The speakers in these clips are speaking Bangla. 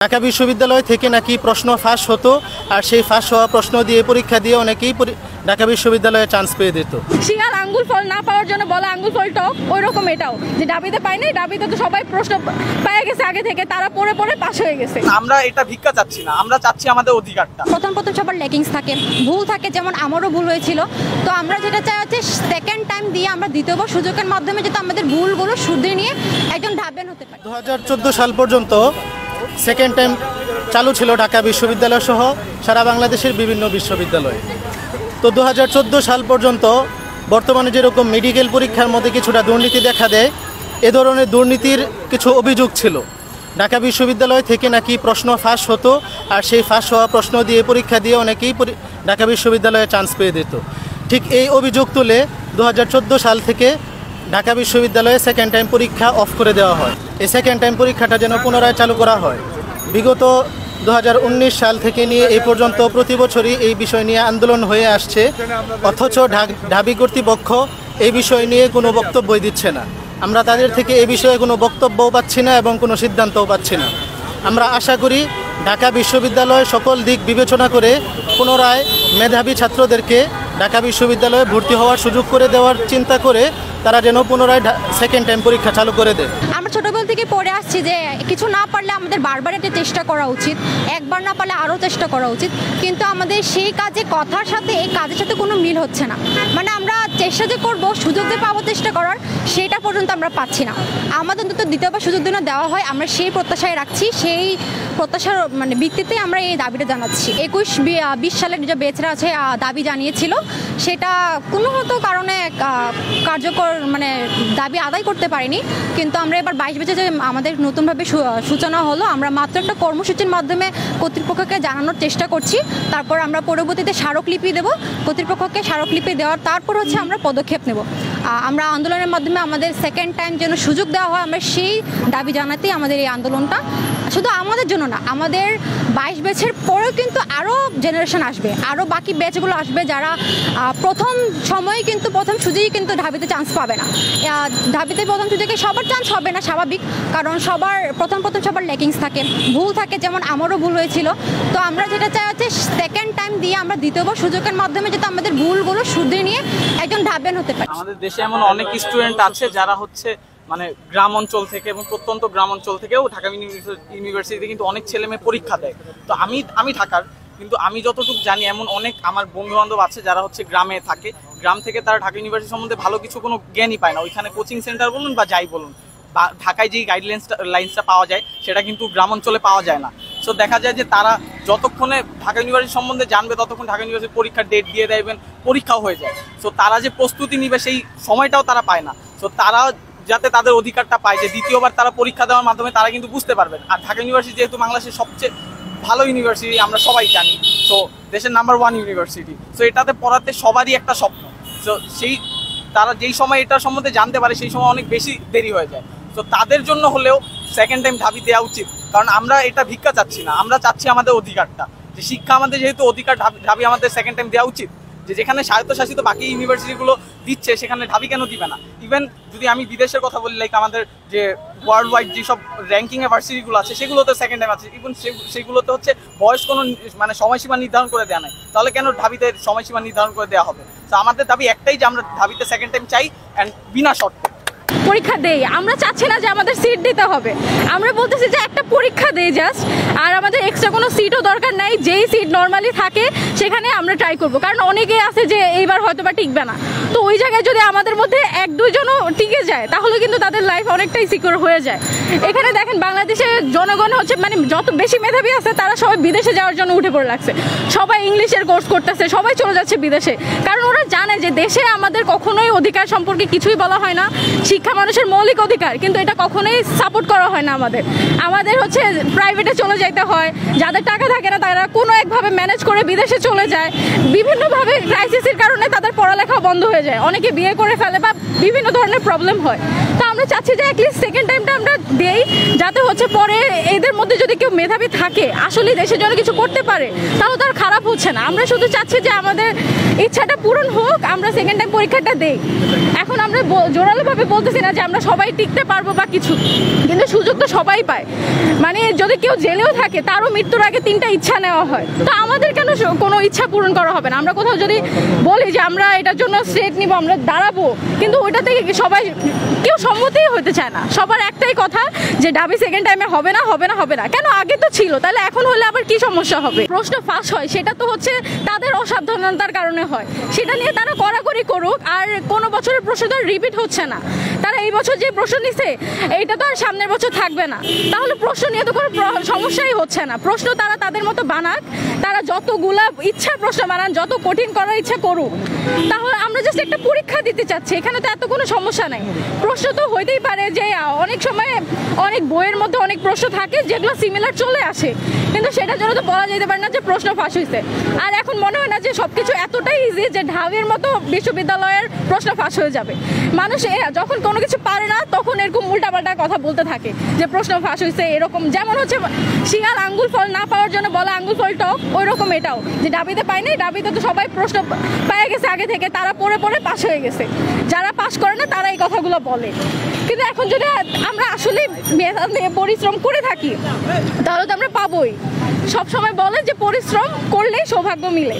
ঢাকা বিশ্ববিদ্যালয় থেকে নাকি প্রশ্ন ফাঁস হতো আর সেই ফাঁস হওয়া প্রশ্ন দিয়ে পরীক্ষা দিয়ে অনেকেই ঢাকা বিশ্ববিদ্যালয়ে চান্স পেয়ে দিত। শিয়াল আঙ্গুল ফল না পাওয়ার জন্য বলে আঙ্গুল ফল টক, ওই রকম এটাও যে ডাবিতে পায় নাই, ডাবিতে তো সবাই প্রশ্ন পেয়ে গেছে আগে থেকে, তারা পড়ে পড়ে পাস হয়ে গেছে। আমরা এটা ভিক্ষা চাচ্ছি না, আমরা চাচ্ছি আমাদের অধিকারটা। প্রথম সবার লেগিংস থাকে, ভুল থাকে, যেমন আমারও ভুল হয়েছিল। তো আমরা যেটা চাই হচ্ছে সেকেন্ড টাইম দিয়ে আমরা দ্বিতীয়বার সুযোগের মাধ্যমে যাতে আমাদের ভুলগুলো শুধরে নিয়ে একজন ঢাবেন হতে পারে। 2014 সাল পর্যন্ত সেকেন্ড টাইম চালু ছিল ঢাকা বিশ্ববিদ্যালয় সহ সারা বাংলাদেশের বিভিন্ন বিশ্ববিদ্যালয়ে। তো 2014 সাল পর্যন্ত বর্তমানে যেরকম মেডিকেল পরীক্ষার মধ্যে কিছুটা দুর্নীতি দেখা দেয়, এ ধরনের দুর্নীতির কিছু অভিযোগ ছিল। ঢাকা বিশ্ববিদ্যালয় থেকে নাকি প্রশ্ন ফাঁস হতো আর সেই ফাঁস হওয়া প্রশ্ন দিয়ে পরীক্ষা দিয়ে অনেকেই ঢাকা বিশ্ববিদ্যালয়ে চান্স পেয়ে দিত। ঠিক এই অভিযোগ তুলে 2014 সাল থেকে ঢাকা বিশ্ববিদ্যালয়ে সেকেন্ড টাইম পরীক্ষা অফ করে দেওয়া হয়। এই সেকেন্ড টাইম পরীক্ষাটা যেন পুনরায় চালু করা হয়। বিগত 2019 সাল থেকে নিয়ে এই পর্যন্ত প্রতি বছরই এই বিষয় নিয়ে আন্দোলন হয়ে আসছে, অথচ ঢাবি কর্তৃপক্ষ এই বিষয় নিয়ে কোনো বক্তব্যই দিচ্ছে না। আমরা তাদের থেকে এই বিষয়ে কোনো বক্তব্যও পাচ্ছি না এবং কোনো সিদ্ধান্তও পাচ্ছি না। আমরা আশা করি ঢাকা বিশ্ববিদ্যালয় সকল দিক বিবেচনা করে পুনরায় মেধাবী ছাত্রদেরকে ঢাকা বিশ্ববিদ্যালয়ে ভর্তি হওয়ার সুযোগ করে দেওয়ার চিন্তা করে তারা যেন পুনরায় সেকেন্ড টাইম পরীক্ষা চালু করে দেয়। আমরা ছোটবেলা থেকে পড়ে আসছি যে কিছু না পারলে আমাদের বারবার এটা চেষ্টা করা উচিত, একবার না পারলে আরও চেষ্টা করা উচিত। কিন্তু আমাদের সেই কাজে কথার সাথে এই কাজের সাথে কোনো মিল হচ্ছে না। মানে আমরা চেষ্টা যে করবো, সুযোগ যে পাবো চেষ্টা করার, সেটা পর্যন্ত আমরা পাচ্ছি না। আমাদের অন্তত দ্বিতীয়বার সুযোগ দিন দেওয়া হয়, আমরা সেই প্রত্যাশায় রাখছি। সেই প্রত্যাশার ভিত্তিতে আমরা এই দাবিটা জানাচ্ছি। 21-20 সালের যে বেচরা আছে দাবি জানিয়েছিল, সেটা কোনো মতো কারণে কার্যকর দাবি আদায় করতে পারিনি। কিন্তু আমরা এবার 22 বেচে যে আমাদের নতুনভাবে সূচনা হলো, আমরা মাত্র একটা কর্মসূচির মাধ্যমে কর্তৃপক্ষকে জানানোর চেষ্টা করছি। তারপর আমরা পরবর্তীতে স্মারকলিপি দেব, কর্তৃপক্ষকে স্মারকলিপি দেওয়ার তারপর আমরা পদক্ষেপ নেব। আমরা আন্দোলনের মাধ্যমে আমাদের সেকেন্ড টাইম যেন সুযোগ দেওয়া হয়, আমরা সেই দাবি জানাতেই আমাদের এই আন্দোলনটা। শুধু আমাদের জন্য না, আমাদের 22 ব্যাচের পরেও কিন্তু আরও জেনারেশন আসবে, আরও বাকি ব্যাচগুলো আসবে যারা প্রথম সময়ে কিন্তু প্রথম সুযোগই কিন্তু ঢাবিতে চান্স পাবে না। ঢাবিতে প্রথম সুযোগে সবার চান্স হবে না, স্বাভাবিক, কারণ প্রথম সবার লেগিংস থাকে, ভুল থাকে, যেমন আমারও ভুল হয়েছিল। তো আমরা যেটা চাই হচ্ছে সেকেন্ড টাইম দিয়ে আমরা দ্বিতীয়বার সুযোগের মাধ্যমে যাতে আমাদের ভুলগুলো শুধরে নিয়ে একজন ঢাবেন হতে পারে। আমাদের দেশে এমন অনেক স্টুডেন্ট আছে যারা গ্রাম অঞ্চল থেকে এবং প্রত্যন্ত গ্রাম অঞ্চল থেকেও ঢাকা ইউনিভার্সিটিতে কিন্তু অনেক ছেলে মেয়ে পরীক্ষা দেয়। তো আমি ঢাকার, কিন্তু আমি যতটুকু জানি এমন অনেক আমার বন্ধু বান্ধব আছে যারা গ্রামে থাকে। গ্রাম থেকে তারা ঢাকা ইউনিভার্সিটি সম্বন্ধে ভালো কিছু কোনো জ্ঞানই পায় না। ওইখানে কোচিং সেন্টার বলুন বা যাই বলুন, বা ঢাকায় যেই লাইন্সটা পাওয়া যায় সেটা কিন্তু গ্রাম অঞ্চলে পাওয়া যায় না। সো দেখা যায় যে তারা যতক্ষণে ঢাকা ইউনিভার্সিটি সম্বন্ধে জানবে ততক্ষণ ঢাকা ইউনিভার্সিটি পরীক্ষার ডেট দিয়ে দেবেন, পরীক্ষাও হয়ে যায়। সো তারা যে প্রস্তুতি নিবে সেই সময়টাও তারা পায় না। সো তারা যাতে তাদের অধিকারটা পায় যে দ্বিতীয়বার তারা পরীক্ষা দেওয়ার মাধ্যমে তারা কিন্তু বুঝতে পারবেন। আর ঢাকা ইউনিভার্সিটি যেহেতু বাংলাদেশের সবচেয়ে ভালো ইউনিভার্সিটি, আমরা সবাই জানি, সো দেশের নাম্বার 1 ইউনিভার্সিটি। সো এটাতে পড়াতে সবারই একটা স্বপ্ন। সো তারা যেই সময় এটার সম্বন্ধে জানতে পারে সেই সময় অনেক বেশি দেরি হয়ে যায়। তো তাদের জন্য হলেও সেকেন্ড টাইম ঢাবি দেওয়া উচিত, কারণ আমরা এটা ভিক্ষা চাচ্ছি না, আমরা চাচ্ছি আমাদের অধিকারটা। যে শিক্ষা আমাদের যেহেতু অধিকার, ঢাবি আমাদের সেকেন্ড টাইম দেওয়া উচিত। যেখানে স্বায়ত্তশাসিত বাকি ইউনিভার্সিটিগুলো দিচ্ছে সেখানে ঢাবি কেন দিবে না? ইভেন যদি আমি বিদেশের কথা বলি, লাইক আমাদের যে ওয়ার্ল্ড ওয়াইড যেসব র্যাঙ্কিং এ ভার্সিটিগুলো আছে সেগুলোতে সেকেন্ড টাইম আছে। ইভেন সেগুলোতে বয়স কোনো সময়সীমা নির্ধারণ করে দেওয়া নাই, তাহলে কেন ঢাবিতে সময়সীমা নির্ধারণ করে দেওয়া হবে? তো আমাদের দাবি একটাই যে আমরা ঢাবিতে সেকেন্ড টাইম চাই, অ্যান্ড বিনা শর্তে পরীক্ষা দেই। আমরা চাচ্ছি না যে আমাদের সিট দিতে হবে, আমরা বলতেছি যে একটা পরীক্ষা দেই জাস্ট, আর আমাদের এক্সট্রা কোনো সিটও দরকার নাই। যেই সিট নর্মালি থাকে সেখানে আমরা ট্রাই করব, কারণ অনেকেই আছে যে এইবার হয়তো বা টিকবে না। তো ওই জায়গায় যদি আমাদের মধ্যে 1-2 জনও টিকে যায় তাহলে কিন্তু তাদের লাইফ অনেকটাই সিকিউর হয়ে যায়। এখানে দেখেন বাংলাদেশের জনগণ যত বেশি মেধাবী আছে তারা সবাই বিদেশে যাওয়ার জন্য উঠে পড়ে লাগছে, সবাই ইংলিশের কোর্স করতেছে, সবাই চলে যাচ্ছে বিদেশে, কারণ ওরা জানে যে দেশে আমাদের কখনোই অধিকার সম্পর্কে কিছুই বলা হয় না। শিক্ষা মানুষের মৌলিক অধিকার, কিন্তু এটা কখনোই সাপোর্ট করা হয় না। আমাদের প্রাইভেটে চলে যাইতে হয়, যাদের টাকা থাকে না তারা কোনো একভাবে ম্যানেজ করে বিদেশে চলে যায়। বিভিন্নভাবে ক্রাইসিসের কারণে তাদের পড়ালেখা বন্ধ হয়ে যায়, অনেকে বিয়ে করে ফেলে বা বিভিন্ন ধরনের প্রবলেম হয়। তো আমরা চাচ্ছি যে অ্যাটলিস্ট সেকেন্ড টাইমটা আমরা দেই, যাতে হচ্ছে পরে এদের মধ্যে যদি কেউ মেধাবী থাকে আসলে দেশের জন্য কিছু করতে পারে, তাহলে তার খারাপ হচ্ছে না। আমরা শুধু চাচ্ছি যে আমাদের ইচ্ছাটা পূরণ হোক, আমরা সেকেন্ড টাইম পরীক্ষাটা দেই। এখন আমরা জোরালোভাবে বলতেছি না যে আমরা সবাই টিকতে পারবো বা কিছু, কিন্তু সুযোগ তো সবাই পায়। মানে যদি কেউ জেলেও থাকে তারও মৃত্যুর আগে 3টা ইচ্ছা নেওয়া হয়, তো আমাদের কেন কোনো ইচ্ছা পূরণ করা হবে না? আমরা কোথাও যদি বলি যে আমরা এটার জন্য স্টেট নিব, আমরা দাঁড়াবো, কিন্তু ওইটাতে সবাই কেউ সম্মতিই হতে চায় না। সবার একটাই কথা যে দাবি সেকেন্ড টাইমে হবে না, হবে না, হবে না। কেন আগে তো ছিল, তাহলে এখন হলে আবার কি সমস্যা হবে? প্রশ্ন ফাঁস হয় সেটা তো হচ্ছে তাদের অসাবধানতার কারণে হয়, সেটা নিয়ে তারা কড়াকড়ি করুক। আর কোনো বছরের প্রশ্ন তো রিপিট হচ্ছে না, তারা এই বছর যে প্রশ্ন নিছে এইটা তো আর সামনের বছর থাকবে না, তাহলে প্রশ্ন নিয়ে তো কোনো সমস্যাই হচ্ছে না। প্রশ্ন তারা তাদের মতো বানাক, তারা যতগুলা ইচ্ছা প্রশ্ন বানান, যত কঠিন করার ইচ্ছা করুক, তাহলে আমরা জাস্ট একটা পরীক্ষা দিতে চাচ্ছি, এখানে তো এত কোনো সমস্যা নাই। প্রশ্ন তো হইতেই পারে যে অনেক সময় অনেক বইয়ের মধ্যে অনেক প্রশ্ন থাকে যেগুলো সিমিলার চলে আসে, কিন্তু সেটার জন্য তো বলা যেতে পারে না যে প্রশ্ন ফাঁস হয়েছে। আর এখন মনে হয় না যে সবকিছু এতটাই ইজি যে ঢাবির মতো বিশ্ববিদ্যালয়ের প্রশ্ন ফাঁস হয়ে যাবে। মানুষ যখন কোনো কিছু পারে না তখন এরকম উল্টাপাল্টা কথা বলতে থাকে যে প্রশ্ন ফাঁস হয়েছে এরকম। যেমন হচ্ছে শিয়াল আঙ্গুল ফল না পাওয়ার জন্য বলে আঙ্গুল ফল টক, ওই রকম এটাও যে ডাবিতে পায়নি, ডাবিতে তো সবাই প্রশ্ন পেয়ে গেছে আগে থেকে, তারা পড়ে পড়ে পাস হয়ে গেছে। যারা পাস করে না তারা এই কথাগুলো বলে। কিন্তু এখন যদি আমরা আসলে পরিশ্রম করে থাকি তাহলে তো আমরা পাবোই। সবসময় বলে যে পরিশ্রম করলে সৌভাগ্য মিলে,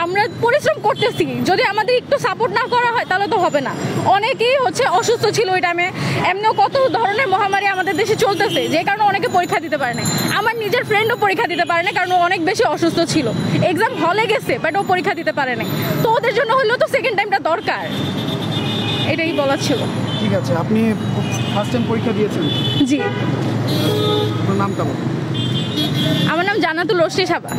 আমরা পরিশ্রম করতেছি, যদি আমাদের একটু সাপোর্ট না করা হয় তাহলে তো হবে না। অনেকেই হচ্ছে অসুস্থ ছিল ওই টাইমে, এমনিও কত ধরনের মহামারী আমাদের দেশে চলতেছে, যে কারণে অনেকে পরীক্ষা দিতে পারে না। আমার নিজের ফ্রেন্ডও পরীক্ষা দিতে পারে না, কারণ ও অনেক বেশি অসুস্থ ছিল, এক্সাম হলে গেছে বাট ও পরীক্ষা দিতে পারে না। তো ওদের জন্য হলেও তো সেকেন্ড টাইমটা দরকার, এটাই বলার ছিল। ঠিক আছে, আপনি ফার্স্ট টাইম পরীক্ষা দিয়েছেন? জি। আপনার নামটা বলুন। আমার নাম জান্নাতুল রোশনি সাবা।